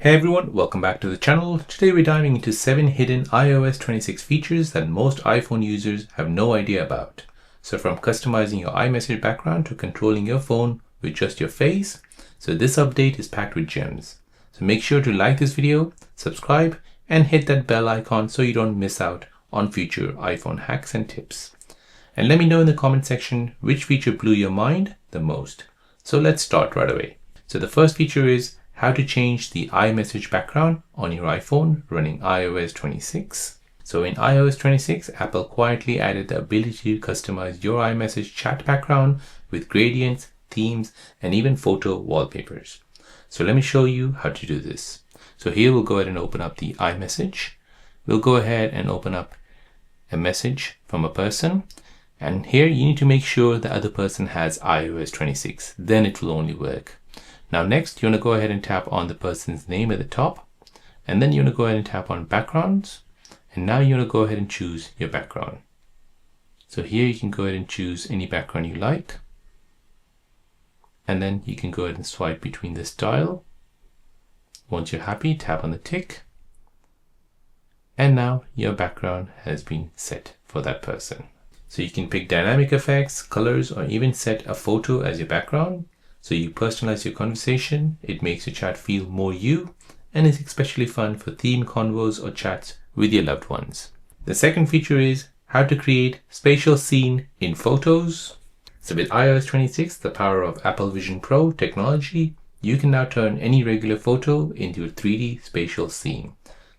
Hey everyone, welcome back to the channel. Today we're diving into 7 hidden iOS 26 features that most iPhone users have no idea about. So from customizing your iMessage background to controlling your phone with just your face. So this update is packed with gems. So make sure to like this video, subscribe, and hit that bell icon so you don't miss out on future iPhone hacks and tips. And let me know in the comment section which feature blew your mind the most. So let's start right away. So the first feature is how to change the iMessage background on your iPhone running iOS 26. So in iOS 26, Apple quietly added the ability to customize your iMessage chat background with gradients, themes, and even photo wallpapers. So let me show you how to do this. So here we'll go ahead and open up the iMessage. We'll go ahead and open up a message from a person. And here you need to make sure the other person has iOS 26. Then it will only work. Now next, you want to go ahead and tap on the person's name at the top, and then you want to go ahead and tap on backgrounds, and now you want to go ahead and choose your background. So here you can go ahead and choose any background you like, and then you can go ahead and swipe between the style. Once you're happy, tap on the tick, and now your background has been set for that person. So you can pick dynamic effects, colors, or even set a photo as your background. So you personalize your conversation, it makes your chat feel more you, and is especially fun for themed convos or chats with your loved ones. The second feature is how to create spatial scene in photos. So with iOS 26, the power of Apple Vision Pro technology, you can now turn any regular photo into a 3D spatial scene.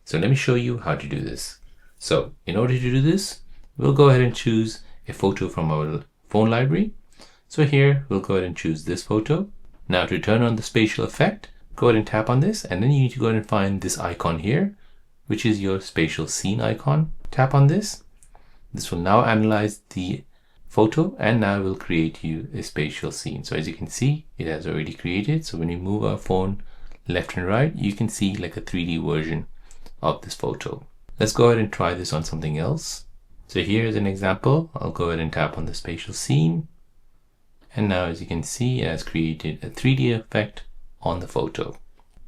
So let me show you how to do this. So in order to do this, we'll go ahead and choose a photo from our phone library. So here we'll go ahead and choose this photo. Now to turn on the spatial effect, go ahead and tap on this, and then you need to go ahead and find this icon here, which is your spatial scene icon. Tap on this. This will now analyze the photo and now will create you a spatial scene. So as you can see, it has already created. So when you move our phone left and right, you can see like a 3D version of this photo. Let's go ahead and try this on something else. So here's an example. I'll go ahead and tap on the spatial scene. And now as you can see, it has created a 3D effect on the photo.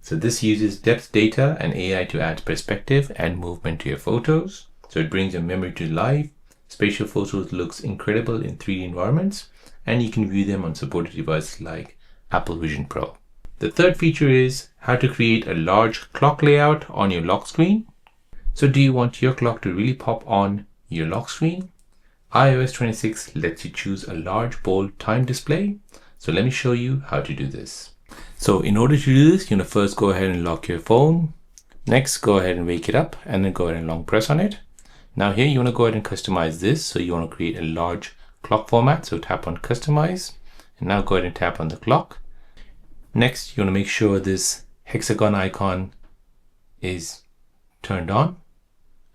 So this uses depth data and AI to add perspective and movement to your photos. So it brings your memory to life. Spatial photos looks incredible in 3D environments, and you can view them on supported devices like Apple Vision Pro. The third feature is how to create a large clock layout on your lock screen. So do you want your clock to really pop on your lock screen? iOS 26 lets you choose a large, bold time display. So let me show you how to do this. So in order to do this, you want to first go ahead and lock your phone. Next, go ahead and wake it up and then go ahead and long press on it. Now here you want to go ahead and customize this. So you want to create a large clock format. So tap on customize and now go ahead and tap on the clock. Next, you want to make sure this hexagon icon is turned on.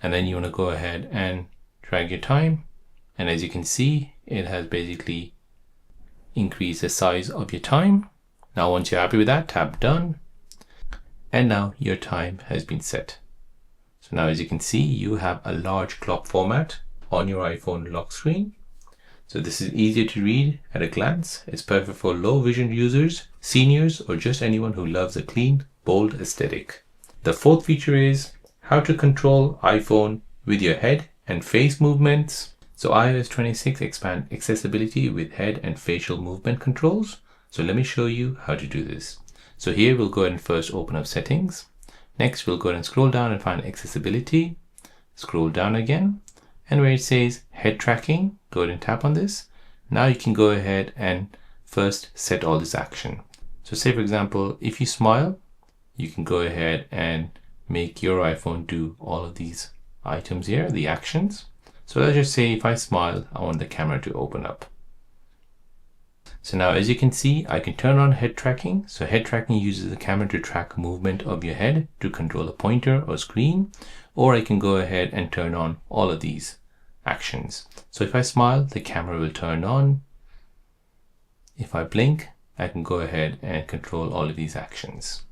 And then you want to go ahead and drag your time. And as you can see, it has basically increased the size of your time. Now, once you're happy with that, tap done. And now your time has been set. So now as you can see, you have a large clock format on your iPhone lock screen. So this is easier to read at a glance. It's perfect for low vision users, seniors, or just anyone who loves a clean, bold aesthetic. The fourth feature is how to control iPhone with your head and face movements. So iOS 26 expand accessibility with head and facial movement controls. So let me show you how to do this. So here we'll go ahead and first open up settings. Next, we'll go ahead and scroll down and find accessibility. Scroll down again. And where it says head tracking, go ahead and tap on this. Now you can go ahead and first set all this action. So say for example, if you smile, you can go ahead and make your iPhone do all of these items here, the actions. So let's just say if I smile, I want the camera to open up. So now as you can see, I can turn on head tracking. So head tracking uses the camera to track movement of your head to control a pointer or screen, or I can go ahead and turn on all of these actions. So if I smile, the camera will turn on. If I blink, I can go ahead and control all of these actions.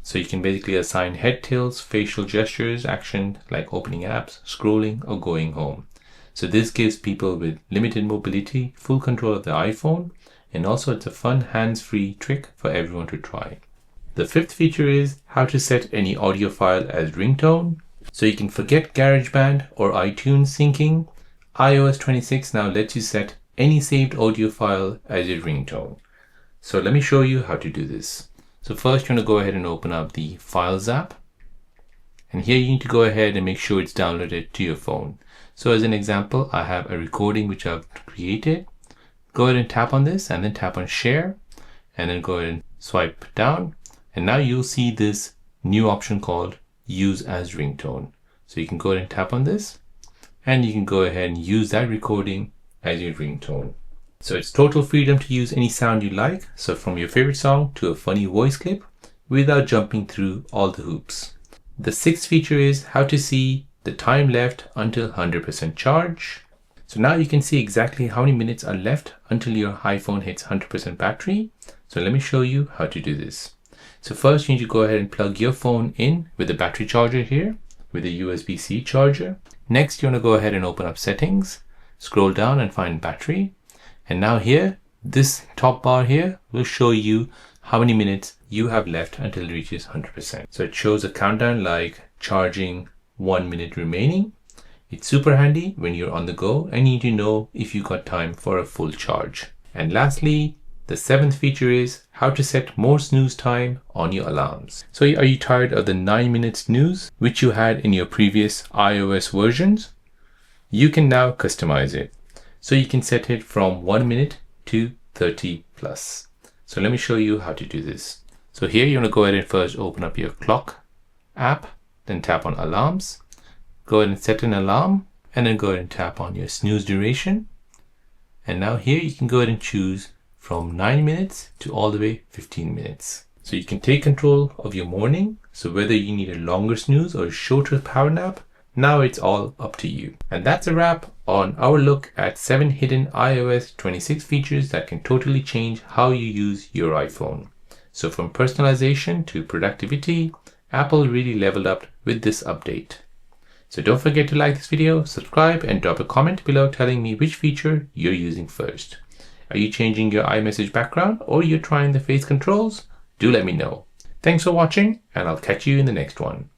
So you can basically assign head tilts, facial gestures, action like opening apps, scrolling, or going home. So this gives people with limited mobility full control of the iPhone, and also it's a fun hands-free trick for everyone to try. The fifth feature is how to set any audio file as ringtone. So you can forget GarageBand or iTunes syncing. iOS 26 now lets you set any saved audio file as your ringtone. So let me show you how to do this. So first you want to go ahead and open up the Files app. And here you need to go ahead and make sure it's downloaded to your phone. So as an example, I have a recording which I've created. Go ahead and tap on this and then tap on Share. And then go ahead and swipe down. And now you'll see this new option called Use as Ringtone. So you can go ahead and tap on this. And you can go ahead and use that recording as your ringtone. So it's total freedom to use any sound you like. So from your favorite song to a funny voice clip without jumping through all the hoops. The sixth feature is how to see the time left until 100% charge. So now you can see exactly how many minutes are left until your iPhone hits 100% battery. So let me show you how to do this. So first you need to go ahead and plug your phone in with the battery charger here with a USB-C charger. Next you want to go ahead and open up settings, scroll down and find battery. And now here, this top bar here will show you how many minutes you have left until it reaches 100%. So it shows a countdown like charging 1 minute remaining. It's super handy when you're on the go and you need to know if you got time for a full charge. And lastly, the seventh feature is how to set more snooze time on your alarms. So are you tired of the 9-minute snooze which you had in your previous iOS versions? You can now customize it. So you can set it from 1 minute to 30 plus. So let me show you how to do this. So here you want to go ahead and first open up your clock app, then tap on alarms, go ahead and set an alarm, and then go ahead and tap on your snooze duration. And now here you can go ahead and choose from 9 minutes to all the way 15 minutes. So you can take control of your morning. So whether you need a longer snooze or a shorter power nap, now it's all up to you. And that's a wrap on our look at 7 hidden iOS 26 features that can totally change how you use your iPhone. So from personalization to productivity, Apple really leveled up with this update. So don't forget to like this video, subscribe, and drop a comment below telling me which feature you're using first. Are you changing your iMessage background or you're trying the face controls? Do let me know. Thanks for watching, and I'll catch you in the next one.